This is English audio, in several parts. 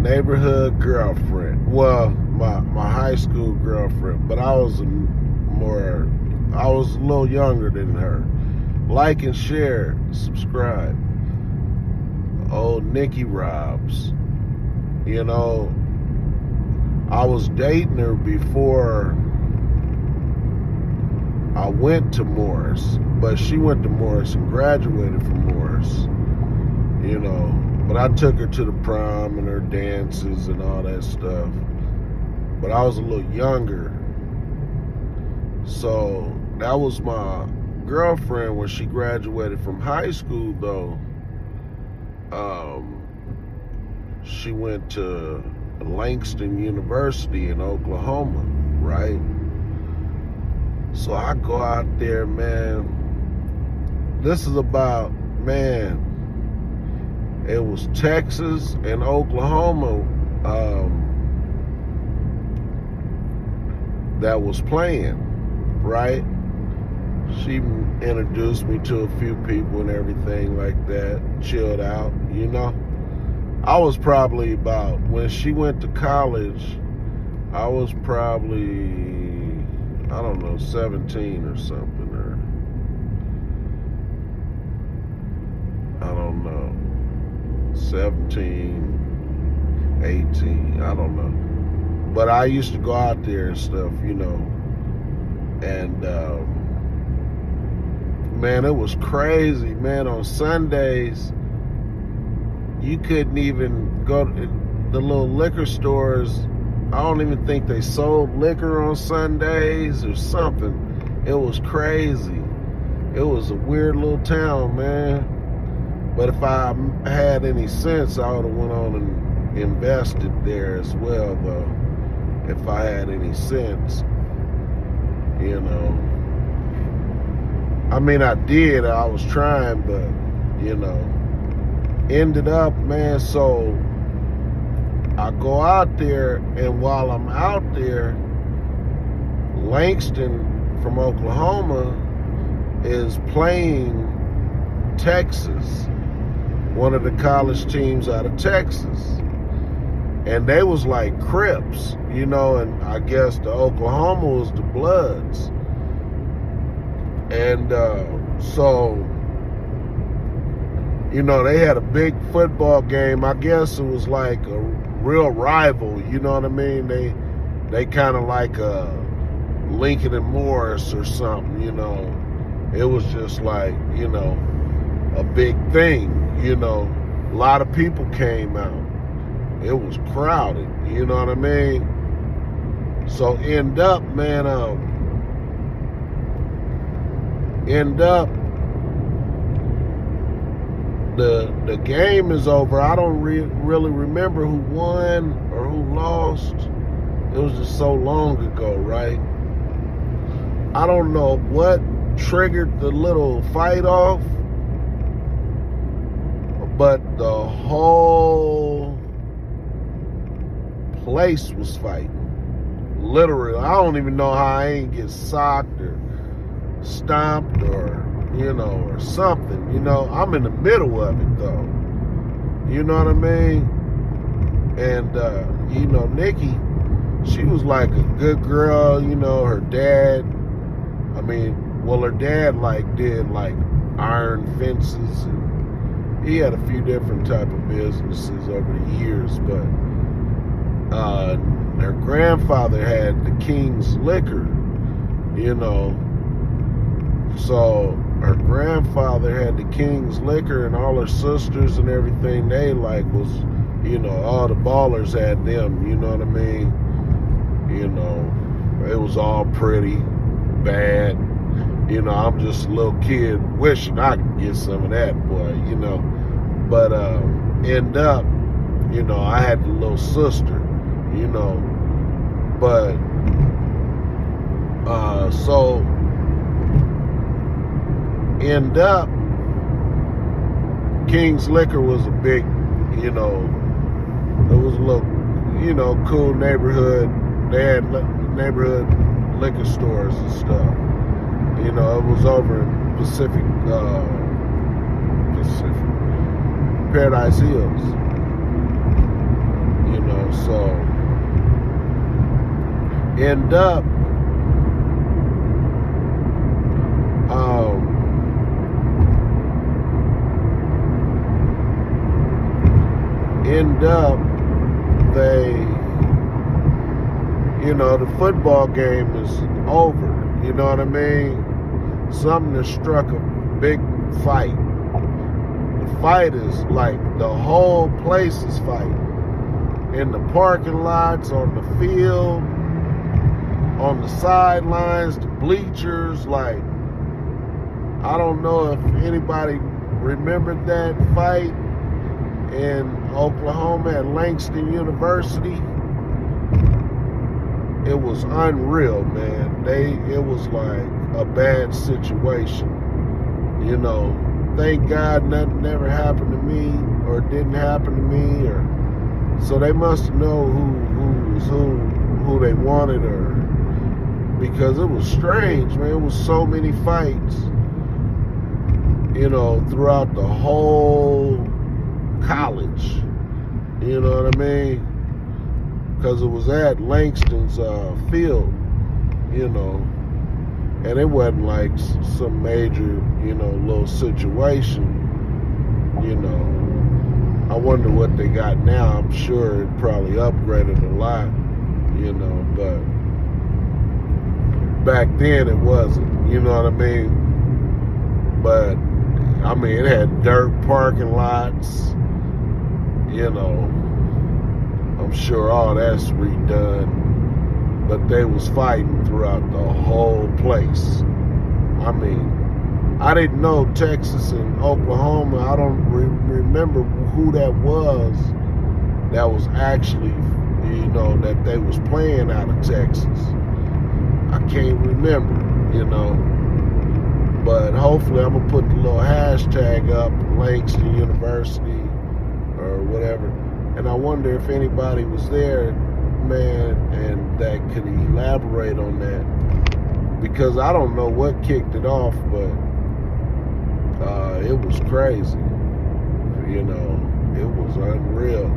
neighborhood girlfriend. Well, my high school girlfriend, but I was a little younger than her. Like and share, subscribe. Old Nikki Robs. You know, I was dating her before I went to Morris, but she went to Morris and graduated from Morris. You know, but I took her to the prom and her dances and all that stuff. But I was a little younger. So that was my girlfriend when she graduated from high school, though. She went to Langston University in Oklahoma, right? So I go out there, man. This is about, man, it was Texas and Oklahoma that was playing, right? She introduced me to a few people and everything like that, chilled out, you know. I was probably about, when she went to college, I was probably, I don't know, 17 or something, or I don't know, 17, 18, I don't know. But I used to go out there and stuff, you know, and man, it was crazy, man. On Sundays, you couldn't even go to the little liquor stores. I don't even think they sold liquor on Sundays or something. It was crazy. It was a weird little town, man. But if I had any sense, I would have went on and invested there as well, though. If I had any sense, you know. I mean, I did. I was trying, but, you know, ended up, man, so I go out there, and while I'm out there, Langston from Oklahoma is playing Texas, one of the college teams out of Texas. And they was like Crips, you know, and I guess the Oklahoma was the Bloods. And so, you know, they had a big football game. I guess it was like a real rival, you know what I mean? They kind of like Lincoln and Morris or something, you know. It was just like, you know, a big thing, you know. A lot of people came out. It was crowded, you know what I mean? So end up, man, the game is over. I don't really remember who won or who lost. It was just so long ago, right? I don't know what triggered the little fight off, but the whole place was fighting. Literally, I don't even know how I ain't get socked or stomped or, you know, or something. You know, I'm in the middle of it, though. You know what I mean? And, you know, Nikki, she was like a good girl. You know, her dad, I mean, well, her dad, like, did, like, iron fences, and he had a few different type of businesses over the years, but her grandfather had the King's Liquor, you know. So her grandfather had the King's Liquor, and all her sisters and everything, they like was, you know, all the ballers had them, you know what I mean? You know, it was all pretty, bad. You know, I'm just a little kid wishing I could get some of that, boy, you know. But end up, you know, I had the little sister, you know. But so end up, King's Liquor was a big, you know, it was a little, you know, cool neighborhood. They had neighborhood liquor stores and stuff. You know, it was over in Paradise Hills. You So end up they, the football game is over. You know what I mean? Something that struck a big fight. The fight is like the whole place is fighting. In the parking lots, on the field, on the sidelines, the bleachers. Like, I don't know if anybody remembered that fight in Oklahoma at Langston University. It was unreal, man. It was like a bad situation. Thank God nothing ever happened to me or didn't happen to me, or so they must know who they wanted, or because it was strange, man. It was so many fights, throughout the whole college. You know what I mean? Because it was at Langston's field, and it wasn't like some major, little situation. I wonder what they got now. I'm sure it probably upgraded a lot, but back then it wasn't, you know what I mean? But, it had dirt parking lots, I'm sure all that's redone, but they was fighting throughout the whole place. I didn't know Texas and Oklahoma. I don't remember who that was actually, that they was playing out of Texas. I can't remember, but hopefully I'm gonna put the little hashtag up, Langston University or whatever, and I wonder if anybody was there, man, and that could elaborate on that, because I don't know what kicked it off, but it was crazy. It was unreal.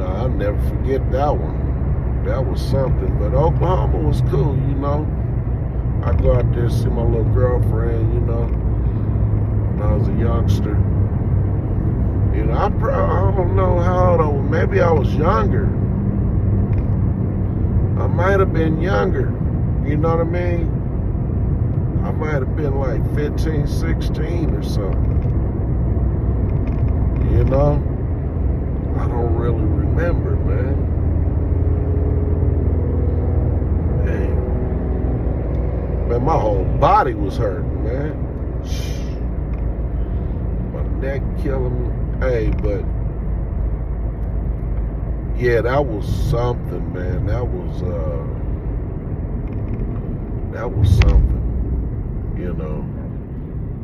I'll never forget that one. That was something. But Oklahoma was cool, I go out there and see my little girlfriend, when I was a youngster. I don't know how old I was. Maybe I was younger. I might have been younger. You know what I mean? I might have been like 15, 16 or something. I don't really remember, man. Hey. Man, my whole body was hurting, man. My neck killing me. Hey, but yeah, that was something, man. That was something.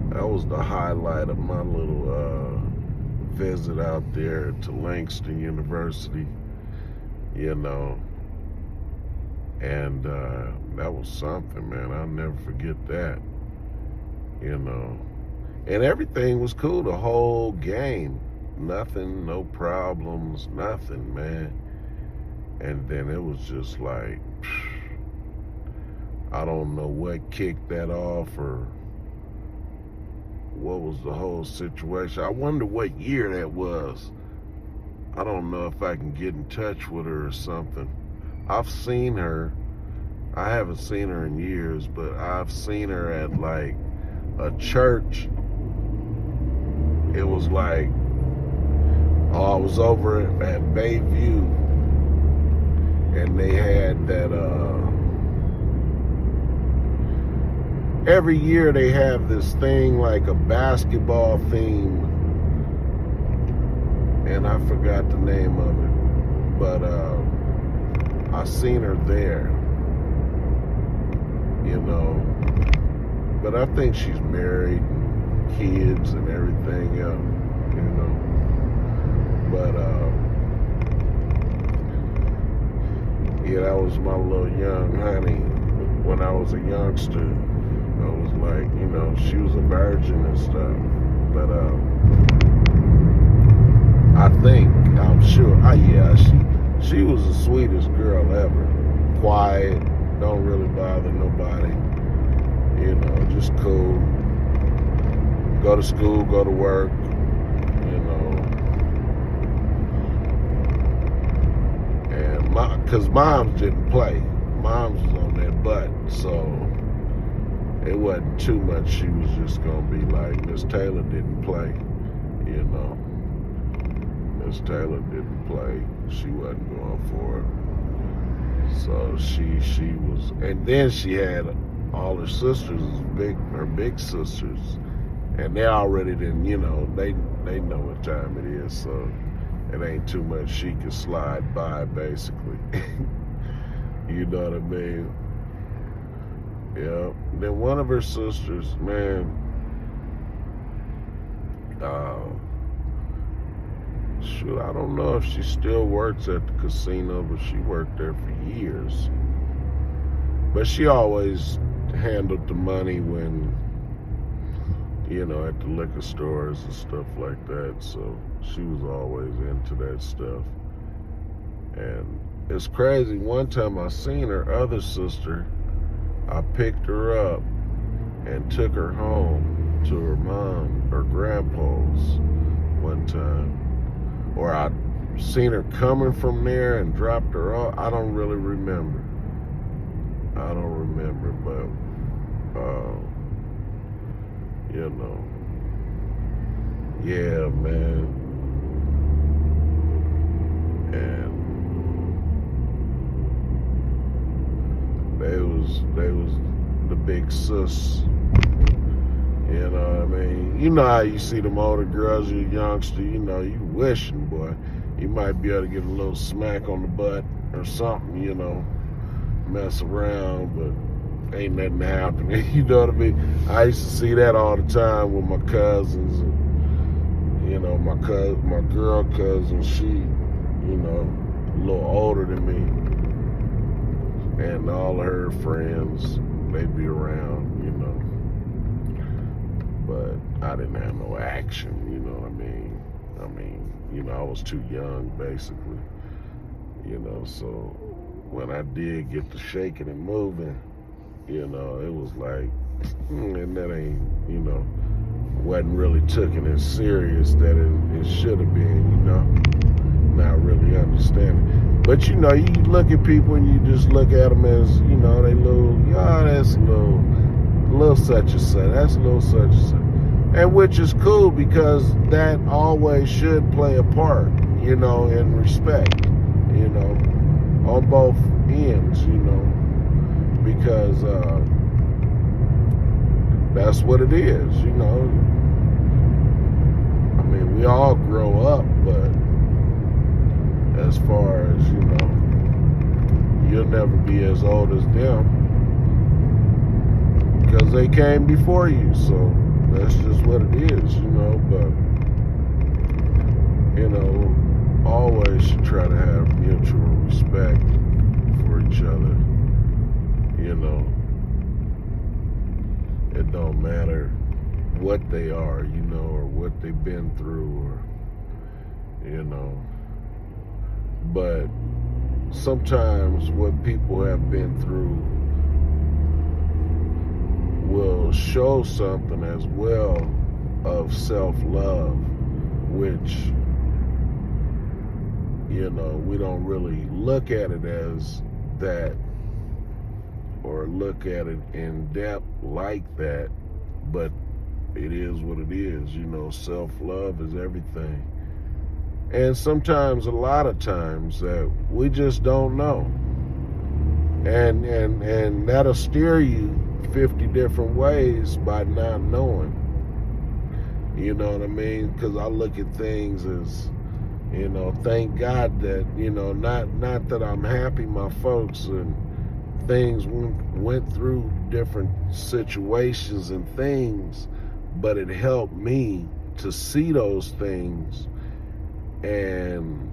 That was the highlight of my little visit out there to Langston University, and that was something, man. I'll never forget that, and everything was cool the whole game. Nothing, no problems, nothing, man. And then it was just like, I don't know what kicked that off or what was the whole situation. I wonder what year that was. I don't know if I can get in touch with her or something. I've seen her. I haven't seen her in years, but I've seen her at like a church. It was like, I was over at Bayview, and they had that, every year they have this thing like a basketball theme, and I forgot the name of it, but I seen her there, but I think she's married, kids and everything else, but yeah, that was my little young honey. When I was a youngster, I was like, she was a virgin and stuff, but I'm sure, yeah, she She was the sweetest girl ever. Quiet, don't really bother nobody. You know, just cool. Go to school, go to work. You know, and cause moms didn't play. Moms was on their butt, so it wasn't too much. She was just gonna be like, Miss Taylor didn't play. You know, Miss Taylor didn't play. She wasn't going for it. So she was, and then she had all her sisters, her big sisters, and they already didn't, you know, they know what time it is, so it ain't too much she could slide by, basically. You know what I mean? Yeah. Then one of her sisters, man, shoot, I don't know if she still works at the casino, but she worked there for years. But she always handled the money when, you know, at the liquor stores and stuff like that. So she was always into that stuff. And it's crazy. One time I seen her other sister, I picked her up and took her home to her mom or grandpa's one time. Or I seen her coming from there and dropped her off. I don't really remember. But you know, yeah, man. And they was the big sis. You know what I mean? You know how you see them older girls, you're a youngster, you know, you wishing, boy, you might be able to get a little smack on the butt or something, you know, mess around, but ain't nothing happening. You know what I mean? I used to see that all the time with my cousins, and, you know, my girl cousin, she, you know, a little older than me, and all of her friends, they be around, you know. But I didn't have no action, you know what I mean? You know, I was too young, basically. You know, so when I did get to shaking and moving, you know, it was like, and that ain't, you know, wasn't really taken as serious that it should have been, you know? Not really understanding. But, you know, you look at people and you just look at them as, you know, they little, that's a little such and such. That's a little such and such. And which is cool because that always should play a part, you know, in respect, you know, on both ends, you know, because that's what it is, you know. I mean, we all grow up, but as far as, you know, you'll never be as old as them because they came before you, so that's just what it is, you know. But, you know, always should try to have mutual respect for each other, you know. It don't matter what they are, you know, or what they've been through, or, you know. But sometimes what people have been through will show something as well of self-love, which, you know, we don't really look at it as that or look at it in depth like that, but it is what it is, you know. Self-love is everything. And sometimes, a lot of times, that we just don't know. And that'll steer you 50 different ways by not knowing. You know what I mean? Because I look at things as, you know, thank God that, you know, not that I'm happy my folks and things went through different situations and things, but it helped me to see those things and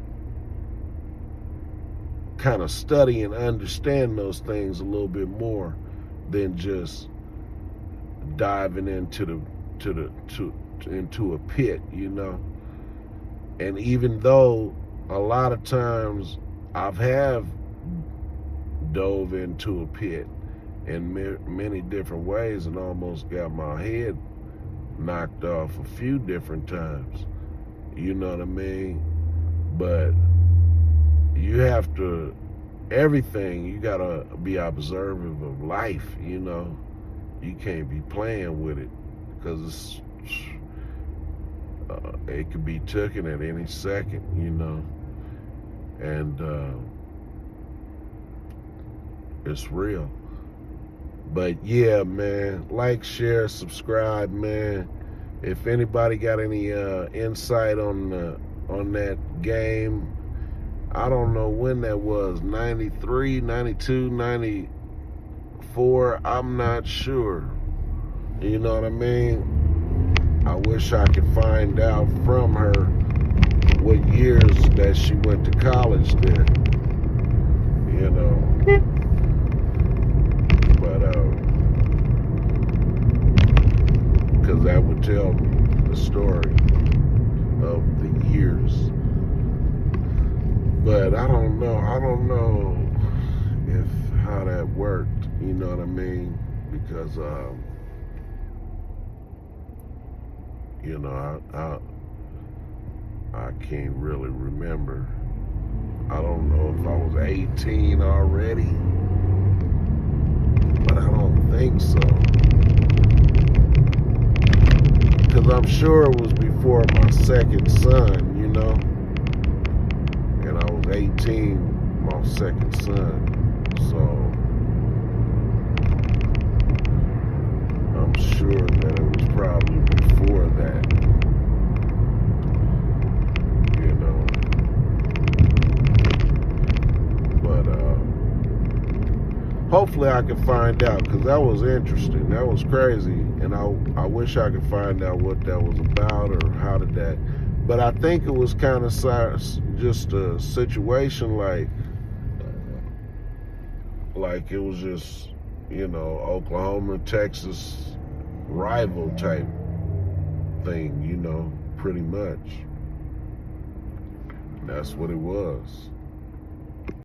kind of study and understand those things a little bit more than just diving into a pit, you know. And even though a lot of times I've have dove into a pit in many different ways and almost got my head knocked off a few different times. You know what I mean? But you have to, everything, you gotta be observant of life, you know? You can't be playing with it because it could be taken at any second, you know? And it's real. But yeah, man, like, share, subscribe, man. If anybody got any insight on that game, I don't know when that was, 93, 92, 94, I'm not sure. You know what I mean? I wish I could find out from her what years that she went to college there. You know. But because that would tell me the story of the years. But I don't know if how that worked, you know what I mean? Because you know, I can't really remember. I don't know if I was 18 already, but I don't think so. Because I'm sure it was before my second son, you know? And I was 18, my second son. So I'm sure that it was probably before that. You know? But hopefully I can find out, because that was interesting. That was crazy. And I wish I could find out what that was about or how did that. But I think it was kind of just a situation like it was just, you know, Oklahoma, Texas rival type thing, you know, pretty much. That's what it was.